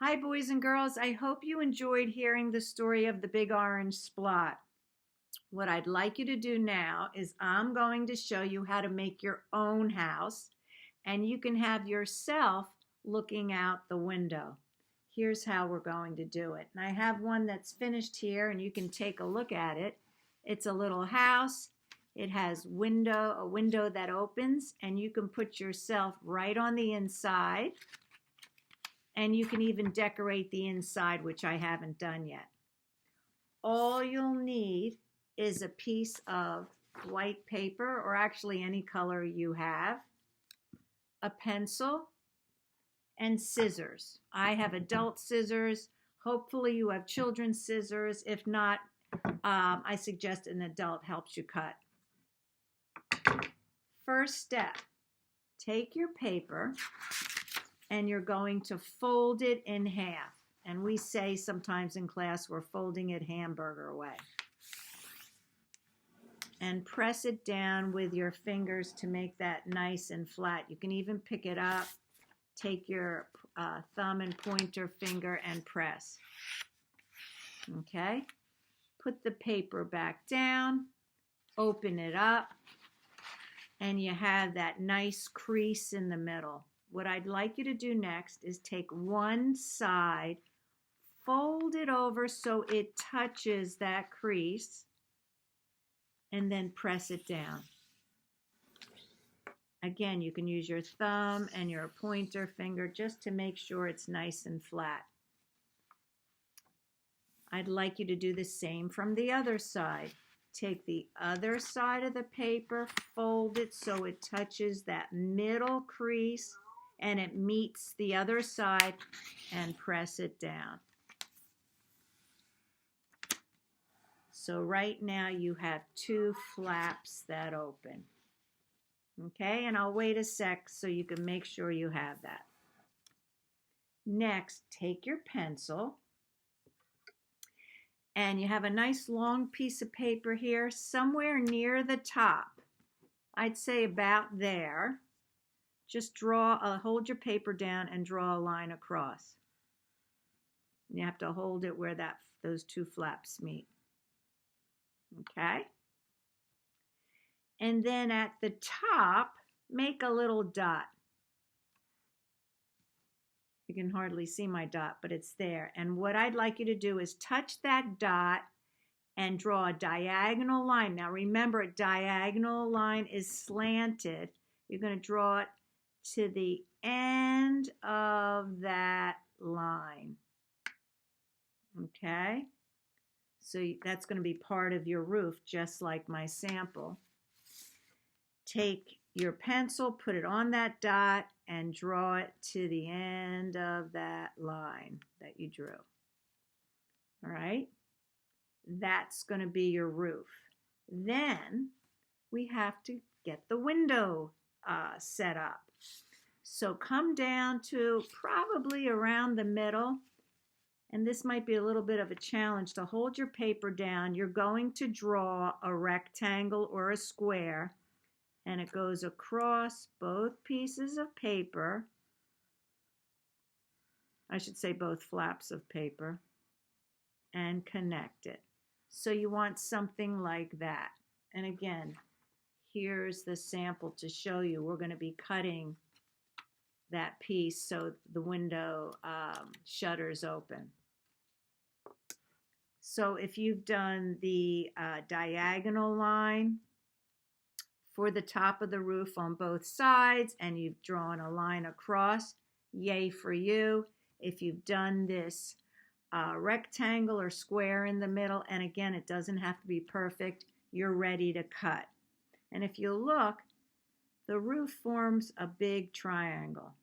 Hi, boys and girls. I hope you enjoyed hearing the story of the big orange splot. What I'd like you to do now is I'm going to show you how to make your own house, and you can have yourself looking out the window. Here's how we're going to do it. And I have one that's finished here, and you can take a look at it. It's a little house. It has a window that opens, and you can put yourself right on the inside. And you can even decorate the inside, which I haven't done yet. All you'll need is a piece of white paper, or actually any color you have, a pencil, and scissors. I have adult scissors. Hopefully you have children's scissors. If not, I suggest an adult helps you cut. First step, take your paper and you're going to fold it in half. And we say sometimes in class we're folding it hamburger way. And press it down with your fingers to make that nice and flat. You can even pick it up, take your thumb and pointer finger and press. Okay? Put the paper back down, open it up, and you have that nice crease in the middle. What I'd like you to do next is take one side, fold it over so it touches that crease, and then press it down. Again, you can use your thumb and your pointer finger just to make sure it's nice and flat. I'd like you to do the same from the other side. Take the other side of the paper, fold it so it touches that middle crease and it meets the other side, and press it down. So right now you have two flaps that open. Okay, and I'll wait a sec so you can make sure you have that. Next, take your pencil, and you have a nice long piece of paper here, somewhere near the top. I'd say about there. Just hold your paper down and draw a line across. And you have to hold it where those two flaps meet. Okay? And then at the top, make a little dot. You can hardly see my dot, but it's there. And what I'd like you to do is touch that dot and draw a diagonal line. Now remember, a diagonal line is slanted. You're going to draw it to the end of that line. Okay? So that's going to be part of your roof, just like my sample. Take your pencil, put it on that dot, and draw it to the end of that line that you drew. All right? That's going to be your roof. Then we have to get the window set up. So come down to probably around the middle, and this might be a little bit of a challenge to hold your paper down. You're going to draw a rectangle or a square, and it goes across both pieces of paper. I should say both flaps of paper, and connect it. So you want something like that. And again, here's the sample to show you. We're going to be cutting that piece so the window shutters open. So if you've done the diagonal line for the top of the roof on both sides and you've drawn a line across, yay for you. If you've done this rectangle or square in the middle, and again, it doesn't have to be perfect, you're ready to cut. And if you look, the roof forms a big triangle.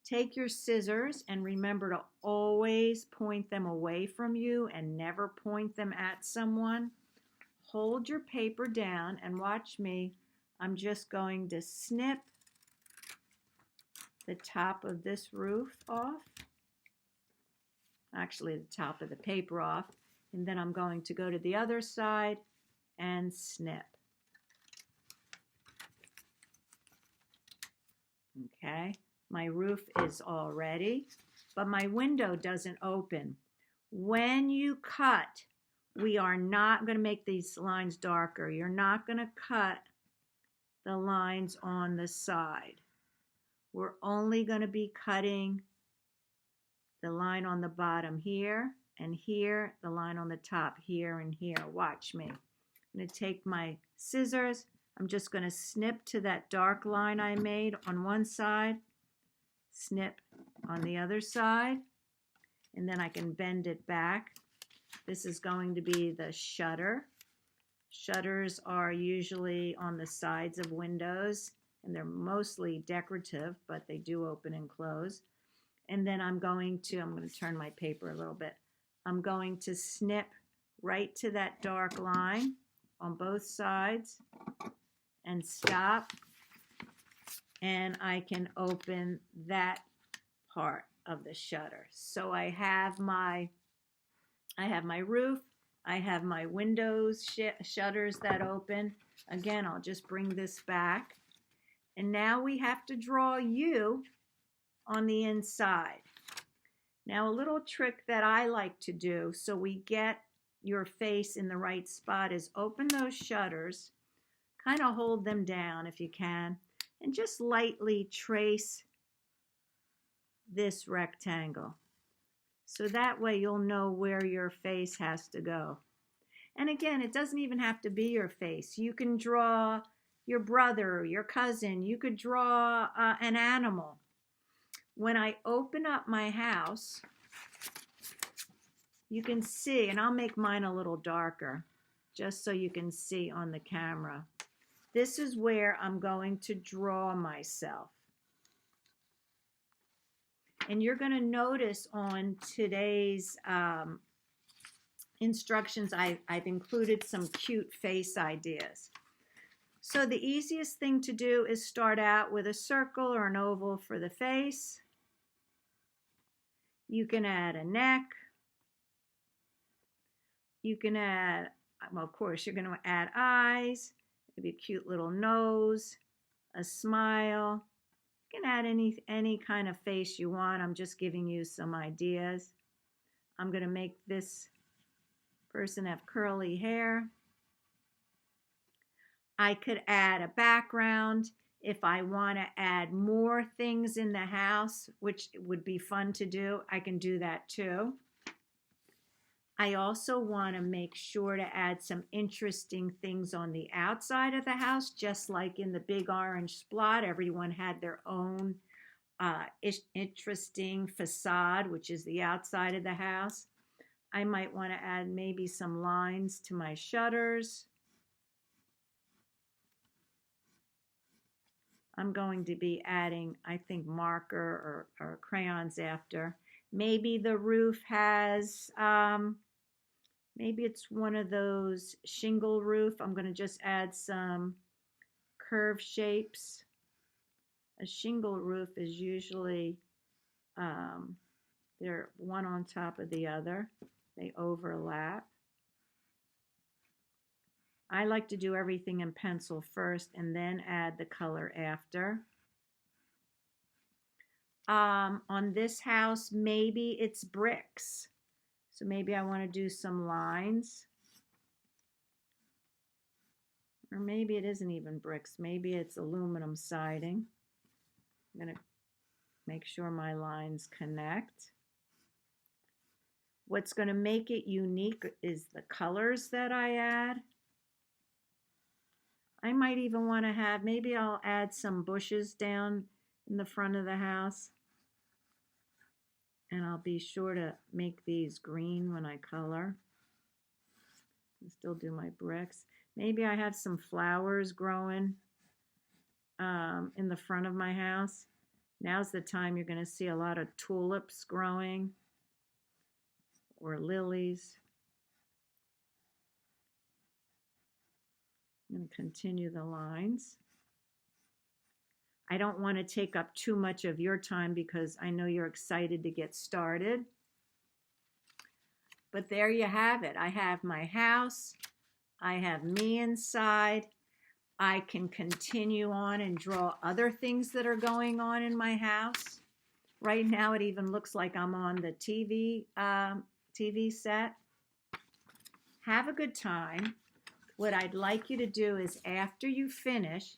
Take your scissors and remember to always point them away from you and never point them at someone. Hold your paper down and watch me. I'm just going to snip the top of this roof off. Actually, the top of the paper off. And then I'm going to go to the other side and snip. Okay, my roof is all ready. but my window doesn't open. When you cut, we are not going to make these lines darker. You're not going to cut the lines on the side. We're only going to be cutting the line on the bottom here and here, the line on the top here and here. Watch me. I'm going to take my scissors. I'm just going to snip to that dark line I made on one side, snip on the other side, and then I can bend it back. This is going to be the shutter. Shutters are usually on the sides of windows, and they're mostly decorative, but they do open and close. And then I'm going to turn my paper a little bit. I'm going to snip right to that dark line on both sides and stop. And I can open that part of the shutter. So I have my roof. I have my windows shutters that open. Again, I'll just bring this back. And now we have to draw you on the inside. Now, a little trick that I like to do so we get your face in the right spot is open those shutters, kind of hold them down if you can, and just lightly trace this rectangle. So that way you'll know where your face has to go. And again, it doesn't even have to be your face. You can draw your brother, your cousin. You could draw an animal. When I open up my house, you can see, and I'll make mine a little darker just so you can see on the camera. This is where I'm going to draw myself. And you're going to notice on today's instructions, I've included some cute face ideas. So the easiest thing to do is start out with a circle or an oval for the face. You can add a neck. You can add, well, of course, you're going to add eyes, maybe a cute little nose, a smile. You can add any kind of face you want. I'm just giving you some ideas. I'm going to make this person have curly hair. I could add a background if I want to add more things in the house, which would be fun to do. I can do that too. I also want to make sure to add some interesting things on the outside of the house, just like in the Big Orange Splot. Everyone had their own interesting facade, which is the outside of the house. I might want to add maybe some lines to my shutters. I'm going to be adding, I think, marker or crayons after. Maybe the roof has, maybe it's one of those shingle roof. I'm going to just add some curve shapes. A shingle roof is usually, they're one on top of the other. They overlap. I like to do everything in pencil first and then add the color after. On this house, maybe it's bricks. So maybe I want to do some lines. Or maybe it isn't even bricks. Maybe it's aluminum siding. I'm going to make sure my lines connect. What's going to make it unique is the colors that I add. I might even want to have, maybe I'll add some bushes down in the front of the house. And I'll be sure to make these green when I color. I still do my bricks. Maybe I have some flowers growing in the front of my house. Now's the time you're going to see a lot of tulips growing or lilies. I'm going to continue the lines. I don't want to take up too much of your time because I know you're excited to get started. But there you have it. I have my house. I have me inside. I can continue on and draw other things that are going on in my house. Right now, it even looks like I'm on the TV set. Have a good time. What I'd like you to do is after you finish,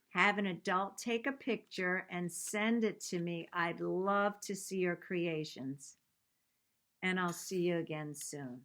have an adult take a picture and send it to me. I'd love to see your creations. And I'll see you again soon.